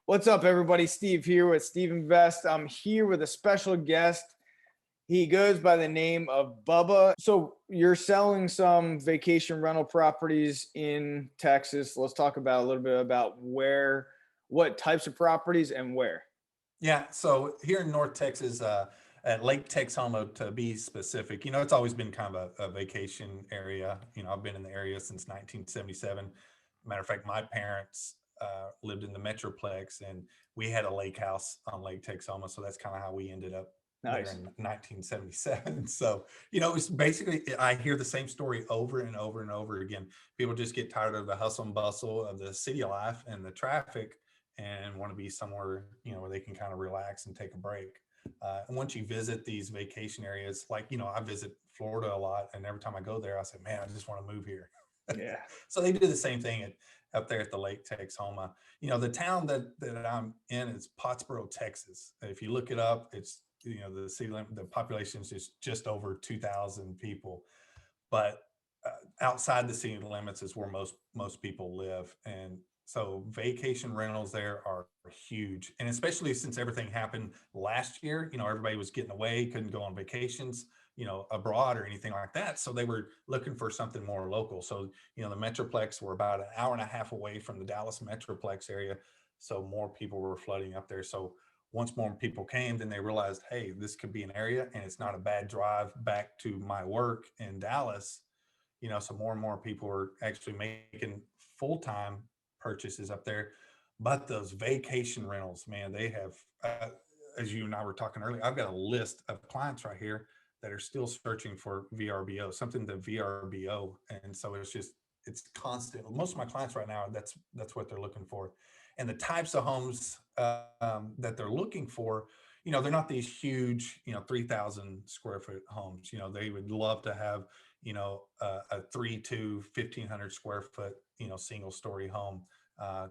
What's up, everybody? Steve here with Steve Invest. I'm here with a special guest. He goes by the name of Bubba. So you're selling some vacation rental properties in Texas. Let's talk about a little bit about what types of properties and where. Yeah, so here in North Texas, at Lake Texoma to be specific, it's always been kind of a vacation area. I've been in the area since 1977. Matter of fact, my parents lived in the Metroplex, and we had a lake house on Lake Texoma, so that's kind of how we ended up there Nice. in 1977. So, it's basically, I hear the same story over and over and over again. People just get tired of the hustle and bustle of the city life and the traffic and want to be somewhere, where they can kind of relax and take a break. And once you visit these vacation areas, like, I visit Florida a lot, and every time I go there, I say, man, I just want to move here. Yeah. So they do the same thing up there at the Lake Texoma. The town that I'm in is Pottsboro, Texas. If you look it up, it's, the city limit, the population is just over 2,000 people. But outside the city limits is where most people live. And so vacation rentals there are huge. And especially since everything happened last year, everybody was getting away, couldn't go on vacations, abroad or anything like that. So they were looking for something more local. So, the Metroplex were about an hour and a half away from the Dallas Metroplex area. So more people were flooding up there. So once more people came, then they realized, hey, this could be an area and it's not a bad drive back to my work in Dallas. So more and more people are actually making full-time purchases up there. But those vacation rentals, man, they have, as you and I were talking earlier, I've got a list of clients right here that are still searching for VRBO, something to VRBO. And so it's constant. Most of my clients right now, that's what they're looking for. And the types of homes that they're looking for, they're not these huge, 3,000 square foot homes. They would love to have, a 3 to 1,500 square foot, single story home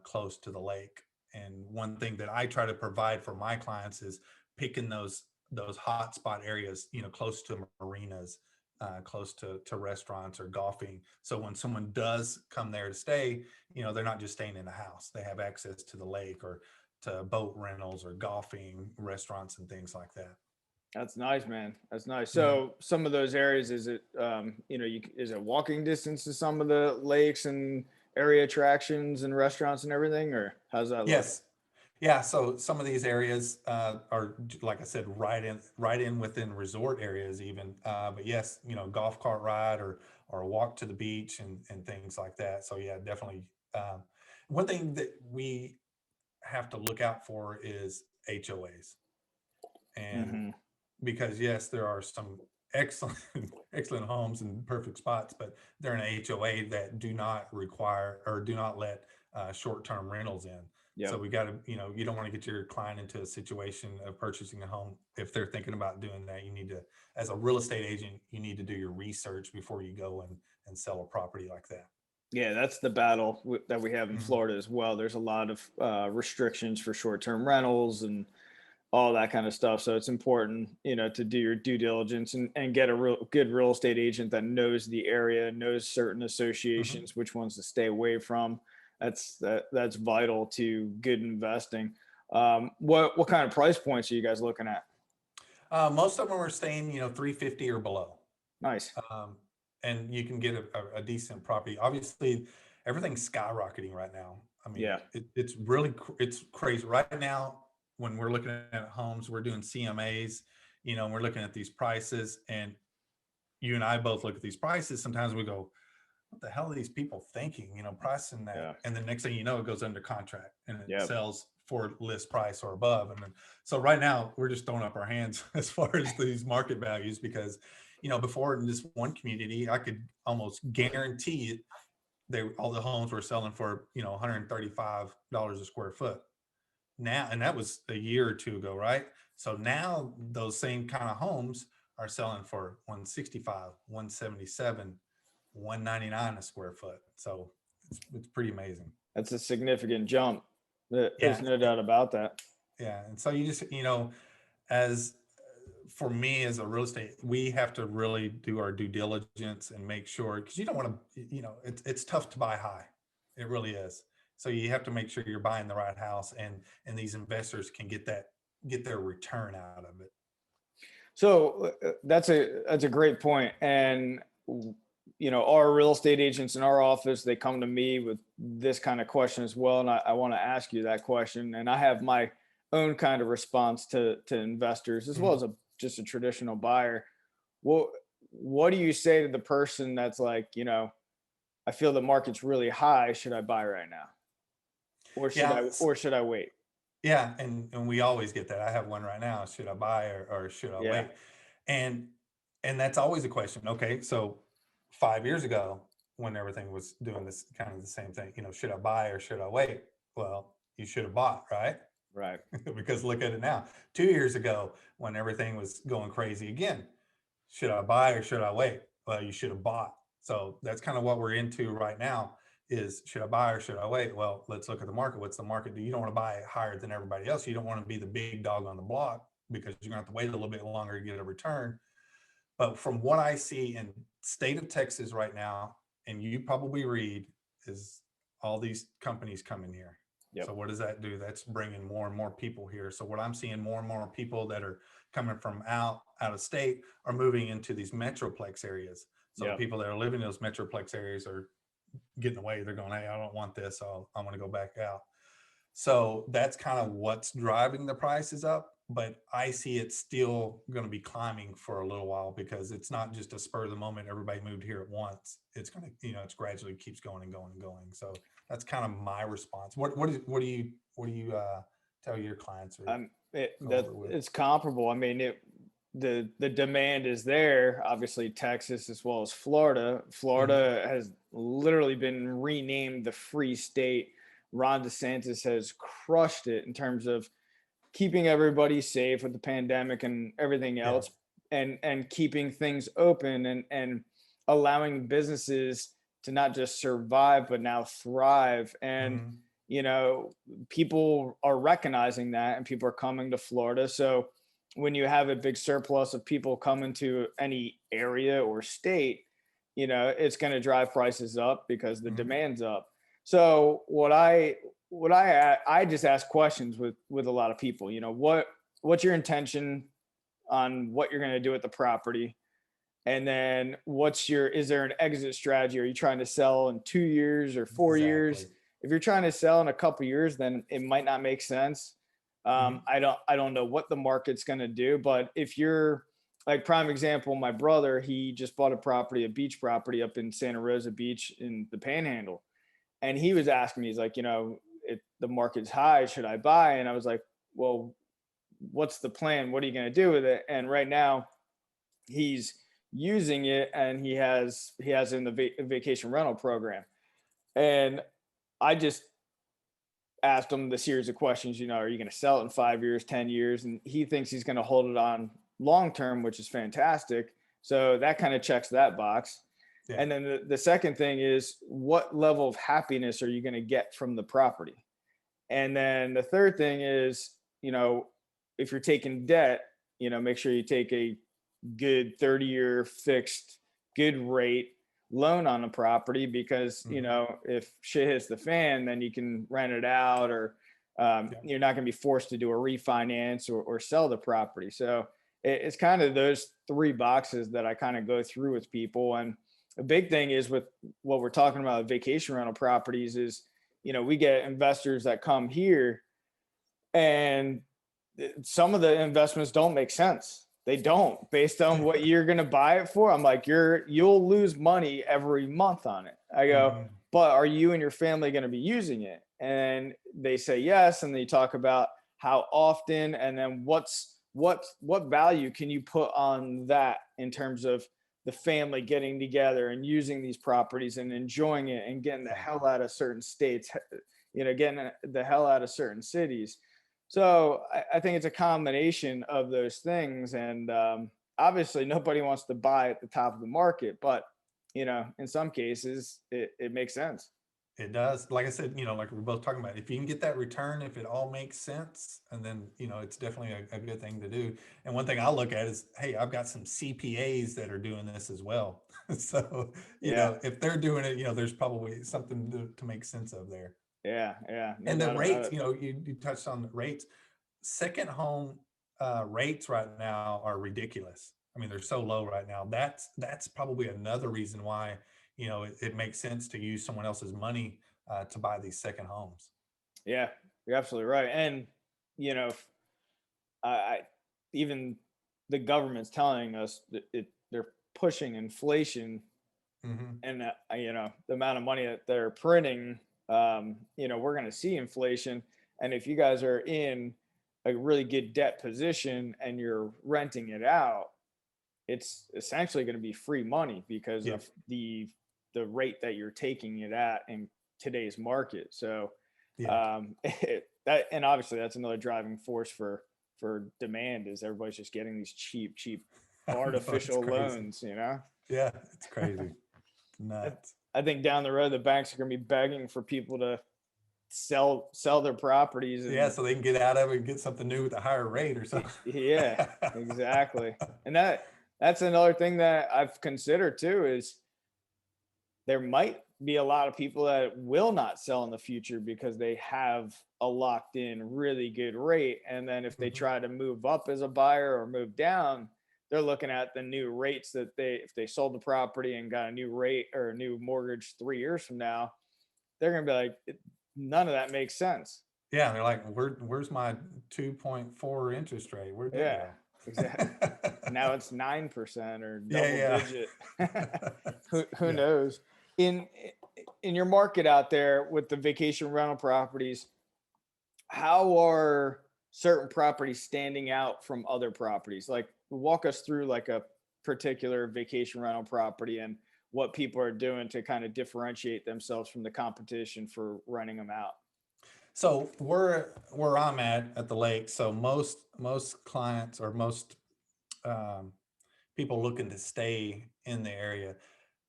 close to the lake. And one thing that I try to provide for my clients is picking those hot spot areas, close to marinas, close to restaurants or golfing. So when someone does come there to stay, they're not just staying in the house. They have access to the lake or to boat rentals or golfing, restaurants, and things like that. That's nice, man. That's nice. Yeah. So some of those areas, is it, is it walking distance to some of the lakes and area attractions and restaurants and everything, or how's that look? Yes. Yeah. So some of these areas are, like I said, right in within resort areas even. But yes, golf cart ride or a walk to the beach and things like that. So yeah, definitely. One thing that we have to look out for is HOAs. And Hmm. because yes, there are some excellent excellent homes and perfect spots, but they're in a HOA that do not require or do not let short-term rentals in. So Yep. we got to, you don't want to get your client into a situation of purchasing a home. If they're thinking about doing that, you need to, as a real estate agent, you need to do your research before you go and sell a property like that. Yeah, that's the battle that we have in Mhm. Florida as well. There's a lot of restrictions for short-term rentals and all that kind of stuff. So it's important, to do your due diligence and get a real good real estate agent that knows the area, knows certain Mhm. associations, which ones to stay away from. That's vital to good investing. What kind of price points are you guys looking at? Most of them are staying, 350 or below. Nice. um, and you can get a decent property. Obviously, everything's skyrocketing right now. I mean, Yeah. it's really it's crazy right now. When we're looking at homes, we're doing CMAs, and we're looking at these prices. And you and I both look at these prices. Sometimes we go, "What the hell are these people thinking?" Pricing that, Yeah. and the next thing you know, it goes under contract and it Yeah. sells for list price or above. And then, so right now, we're just throwing up our hands as far as these market values because, before in this one community, I could almost guarantee it. All the homes were selling for $135 a square foot now, and that was a year or two ago, right? So now those same kind of homes are selling for 165, 177, 199 a square foot. So it's pretty amazing. That's a significant jump. There's Yeah. no doubt about that. Yeah. And so you just, as for me as a real estate, we have to really do our due diligence and make sure, because you don't want to, it's tough to buy high. It really is. So you have to make sure you're buying the right house, and these investors can get their return out of it. So that's a great point. And our real estate agents in our office, they come to me with this kind of question as well. And I want to ask you that question. And I have my own kind of response to investors as well Mhm. as just a traditional buyer. Well, what do you say to the person that's like, I feel the market's really high. Should I buy right now? Or should Yeah, I or should I wait? yeah, and we always get that. I have one right now. Should I buy, or should I Yeah. wait? And and that's always a question. Okay, so 5 years ago, when everything was doing this kind of the same thing, should I buy or should I wait? Well, you should have bought, right? Right. Because look at it now. 2 years ago, when everything was going crazy again, should I buy or should I wait? Well, you should have bought. So that's kind of what we're into right now, is should I buy or should I wait? Well, let's look at the market. What's the market do? You don't want to buy it higher than everybody else. You don't want to be the big dog on the block, because you're going to have to wait a little bit longer to get a return. But from what I see in state of Texas right now, and you probably read, is all these companies coming here. Yep. So what does that do? That's bringing more and more people here. So what I'm seeing, more and more people that are coming from out of state are moving into these metroplex areas. So the Yep. people that are living in those metroplex areas are getting away. They're going, hey, I don't want this. I'm going to go back out. So that's kind of what's driving the prices up. But I see it still going to be climbing for a little while, because it's not just a spur of the moment. Everybody moved here at once. It's going to, it's gradually keeps going and going and going. So that's kind of my response. What do you tell your clients or go over with? It's comparable. I mean, the demand is there. Obviously, Texas as well as Florida. Mhm. Florida has literally been renamed the Free State. Ron DeSantis has crushed it in terms of keeping everybody safe with the pandemic and everything Yeah. else, and keeping things open, and allowing businesses to not just survive but now thrive. And Mhm. you know people are recognizing that, and people are coming to Florida. So when you have a big surplus of people coming to any area or state, it's going to drive prices up because the Mhm. demand's up. So what I just ask questions with a lot of people. What's your intention on what you're going to do with the property, and then is there an exit strategy? Are you trying to sell in 2 years or 4 years? Exactly. If you're trying to sell in a couple years, then it might not make sense. Mhm. I don't know what the market's going to do, but if you're like, prime example, my brother, he just bought a beach property up in Santa Rosa Beach in the Panhandle, and he was asking me, he's like, the market's high, should I buy? And I was like, well, what's the plan? What are you going to do with it? And right now, he's using it, and he has in the vacation rental program. And I just asked him the series of questions. Are you going to sell it in 5 years, 10 years? And he thinks he's going to hold it on long term, which is fantastic. So that kind of checks that box. Yeah. And then the second thing is, what level of happiness are you going to get from the property? And then the third thing is, if you're taking debt, make sure you take a good 30-year fixed, good rate loan on the property, because, Mhm. if shit hits the fan, then you can rent it out, or Yeah. you're not going to be forced to do a refinance, or sell the property. So it's kind of those three boxes that I kind of go through with people. And a big thing is, with what we're talking about vacation rental properties, is, we get investors that come here, and some of the investments don't make sense. They don't, based on what you're going to buy it for. I'm like, you'll lose money every month on it. I go, Mhm. but are you and your family going to be using it? And they say yes. And they talk about how often, and then what value can you put on that, in terms of the family getting together and using these properties and enjoying it and getting the Yeah. hell out of certain states, getting the hell out of certain cities. So I think it's a combination of those things. And obviously, nobody wants to buy at the top of the market, but in some cases, it makes sense. It does. Like I said, like we're both talking about, if you can get that return, if it all makes sense, and then, it's definitely a good thing to do. And one thing I look at is, hey, I've got some CPAs that are doing this as well. So, Yeah. if they're doing it, there's probably something to make sense of there. Yeah, yeah, no And the doubt about rates, it. you touched on the rates. Second home rates right now are ridiculous. I mean, they're so low right now. That's probably another reason why, it makes sense to use someone else's money to buy these second homes. Yeah, you're absolutely right. And you know, I even the government's telling us that they're pushing inflation, Hmm. and the amount of money that they're printing. We're going to see inflation, and if you guys are in a really good debt position and you're renting it out, it's essentially going to be free money because Yep. of the rate that you're taking it at in today's market. So Yeah. that, and obviously that's another driving force for demand, is everybody's just getting these cheap I know it's artificial crazy. loans, you know. Yeah, it's crazy. I, Nuts. I think down the road the banks are going to be begging for people to sell their properties. Yeah, And so they can get out of it and get something new with a higher rate or something. yeah, exactly. And that's another thing that I've considered too, is there might be a lot of people that will not sell in the future because they have a locked in really good rate. And then if they Mhm. try to move up as a buyer or move down, they're looking at the new rates that if they sold the property and got a new rate or a new mortgage 3 years from now, they're going to be like, none of that makes sense. Yeah, they're like, where's my 2.4 interest rate? Where'd that Yeah, go? exactly. Now it's 9% or double Yeah, digit. yeah. Who Yeah. knows? In in your market out there with the vacation rental properties, how are certain properties standing out from other properties? Like, walk us through like a particular vacation rental property and what people are doing to kind of differentiate themselves from the competition for renting them out. So where I'm at the lake, so most clients or most um, people looking to stay in the area,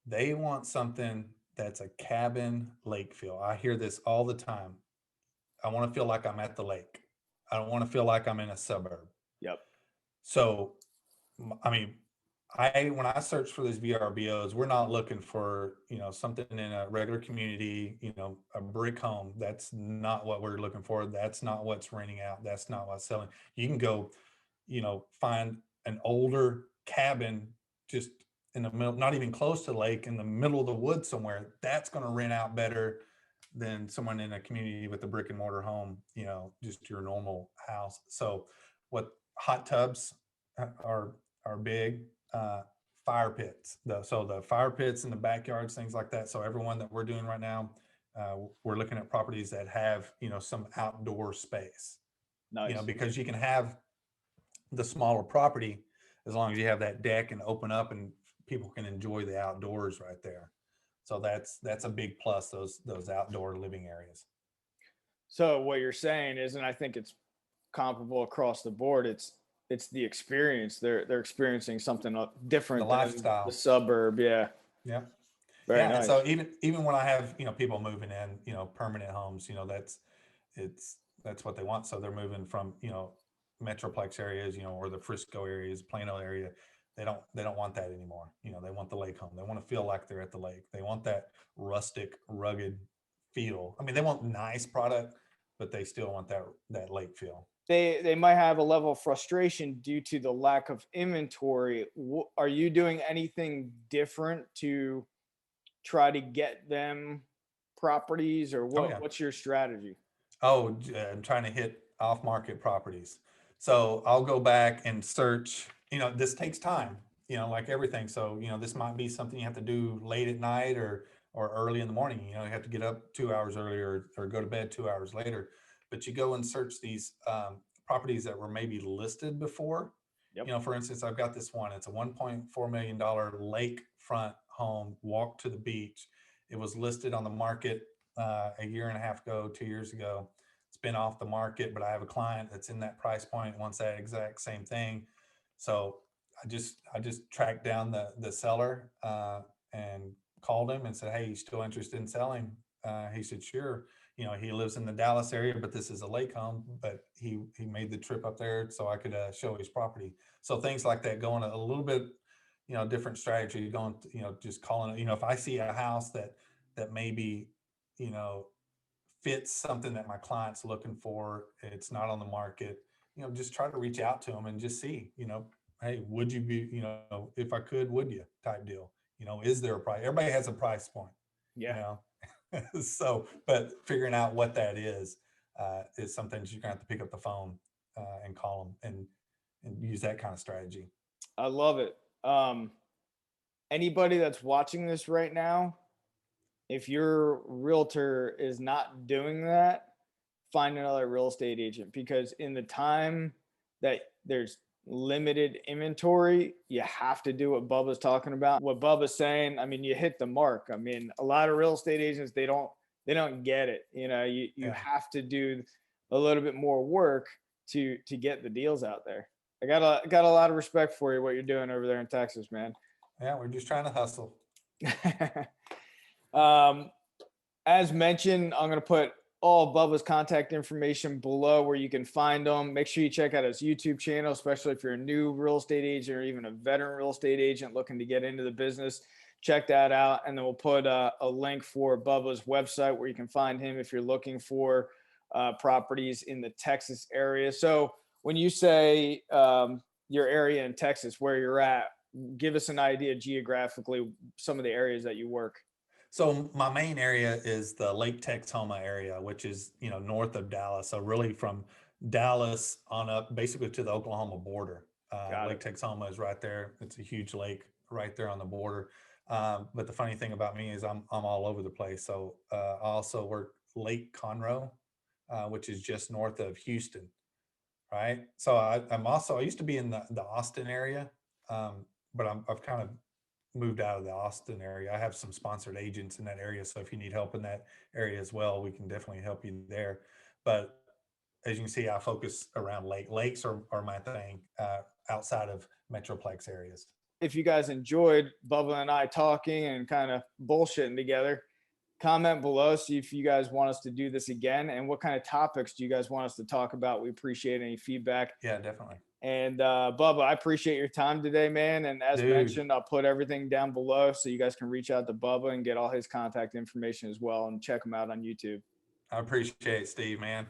they want something that's a cabin lake feel. I hear this all the time. I want to feel like I'm at the lake. I don't want to feel like I'm in a suburb. Yep. So, I mean, I when I search for these VRBOs, we're not looking for, something in a regular community, a brick home. That's not what we're looking for. That's not what's renting out. That's not what's selling. You can go, find an older cabin just in the middle, not even close to the lake, in the middle of the woods somewhere. That's going to rent out better than someone in a community with a brick and mortar home, just your normal house. So, what hot tubs are big. Uh, Fire pits, so the fire pits in the backyards, things like that. So everyone that we're doing right now, we're looking at properties that have some outdoor space, Nice. because you can have the smaller property as long as you have that deck and open up and people can enjoy the outdoors right there. So that's a big plus, those outdoor living areas. So what you're saying is, and I think it's comparable across the board. It's the experience. They're experiencing something The different than the lifestyle. suburb. Yeah, Yeah. very Yeah, and nice. so even when I have, people moving in, permanent homes, that's what they want. So they're moving from, metroplex areas, or the Frisco areas, Plano area. They don't want that anymore. They want the lake home. They want to feel like they're at the lake. They want that rustic, rugged feel. I mean, they want nice product, but they still want that lake feel. They might have a level of frustration due to the lack of inventory. Are you doing anything different to try to get them properties, or Oh yeah. what's your strategy? Oh, I'm trying to hit off market properties. So I'll go back and search, this takes time, like everything. So, this might be something you have to do late at night or early in the morning. You have to get up 2 hours earlier or go to bed 2 hours later. But you go and search these properties that were maybe listed before. Yep. For instance, I've got this one. It's a $1.4 million lakefront home, walk to the beach. It was listed on the market a year and a half ago, 2 years ago. It's been off the market, but I have a client that's in that price point, wants that exact same thing. So I just tracked down the seller and called him and said, "Hey, you still interested in selling?" He said, "Sure." He lives in the Dallas area, but this is a lake home. But he made the trip up there so I could show his property. So things like that, going a little bit, different strategy. Going, just calling. If I see a house that maybe you know fits something that my client's looking for, it's not on the market, just try to reach out to them and just see, hey, would you be, if I could, would you, type deal. Is there a price? Everybody has a price point, you Yeah. know? So, but figuring out what that is something that you're gonna have to pick up the phone and call them and use that kind of strategy. I love it. Anybody that's watching this right now, if your realtor is not doing that, find another real estate agent, because in the time that there's limited inventory, you have to do what Bubba's talking about. What Bubba's saying, I mean, you hit the mark. I mean, a lot of real estate agents, they don't get it. You Yeah. have to do a little bit more work to get the deals out there. I got a lot of respect for you, what you're doing over there in Texas, man. Yeah, we're just trying to hustle. As mentioned, I'm going to put all Bubba's contact information below where you can find them. Make sure you check out his YouTube channel, especially if you're a new real estate agent or even a veteran real estate agent looking to get into the business. Check that out. And then we'll put a link for Bubba's website where you can find him if you're looking for properties in the Texas area. So when you say your area in Texas, where you're at, give us an idea geographically, some of the areas that you work. So my main area is the Lake Texoma area, which is, north of Dallas. So really from Dallas on up basically to the Oklahoma border. Lake Texoma is right there. It's a huge lake right there on the border. But the funny thing about me is I'm all over the place. So I also work Lake Conroe, which is just north of Houston. Right. So I used to be in the Austin area, but I've kind of moved out of the Austin area. I have some sponsored agents in that area. So if you need help in that area as well, we can definitely help you there. But as you can see, I focus around lakes are my thing outside of Metroplex areas. If you guys enjoyed Bubba and I talking and kind of bullshitting together, comment below, see if you guys want us to do this again and what kind of topics do you guys want us to talk about. We appreciate any feedback. Yeah, definitely. And Bubba, I appreciate your time today, man. And as mentioned, I'll put everything down below so you guys can reach out to Bubba and get all his contact information as well and check him out on YouTube. I appreciate it, Steve, man.